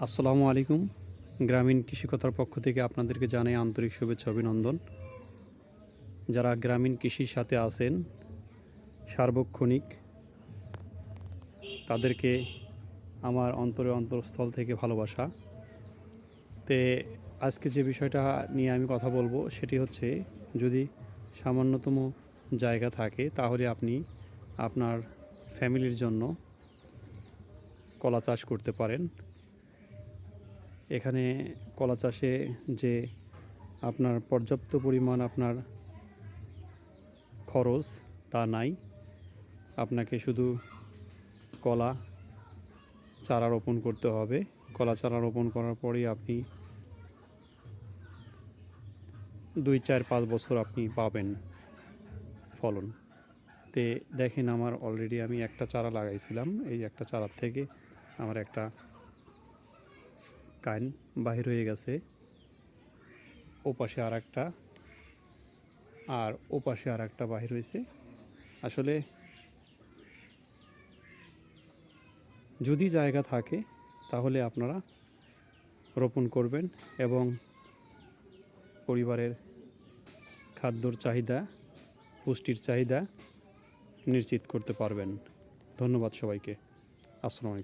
আসসালামু আলাইকুম। গ্রামীণ কৃষিকথার পক্ষ থেকে আপনাদেরকে জানাই আন্তরিক শুভেচ্ছা অভিনন্দন। যারা গ্রামীণ কৃষির সাথে আছেন সার্বক্ষণিক, তাদেরকে আমার অন্তরস্থল থেকে ভালোবাসা। তে আজকে যে বিষয়টা নিয়ে আমি কথা বলবো সেটি হচ্ছে, যদি সামান্যতম জায়গা থাকে তাহলে আপনি আপনার ফ্যামিলির জন্য কলা চাষ করতে পারেন। এখানে কলা চাষে যে আপনার পর্যাপ্ত পরিমাণ আপনার খরচ তা নাই। আপনাকে শুধু কলা চারা রোপণ করতে হবে। কলা চারা রোপণ করার পরেই আপনি 2, 4, 5 বছর আপনি পাবেন ফলন। তে দেখেন, আমার অলরেডি আমি একটা চারা লাগাইছিলাম। এই একটা চারার থেকে আমার একটা কাইন বাহির হয়ে গেছে। ওপাশে আর একটা, আর ওপাশে আর একটা বাহির হয়েছে। আসলে যদি জায়গা থাকে তাহলে আপনারা রোপণ করবেন এবং পরিবারের খাদ্যর চাহিদা, পুষ্টির চাহিদা নিশ্চিত করতে পারবেন। ধন্যবাদ সবাইকে। আসসালামু আলাইকুম।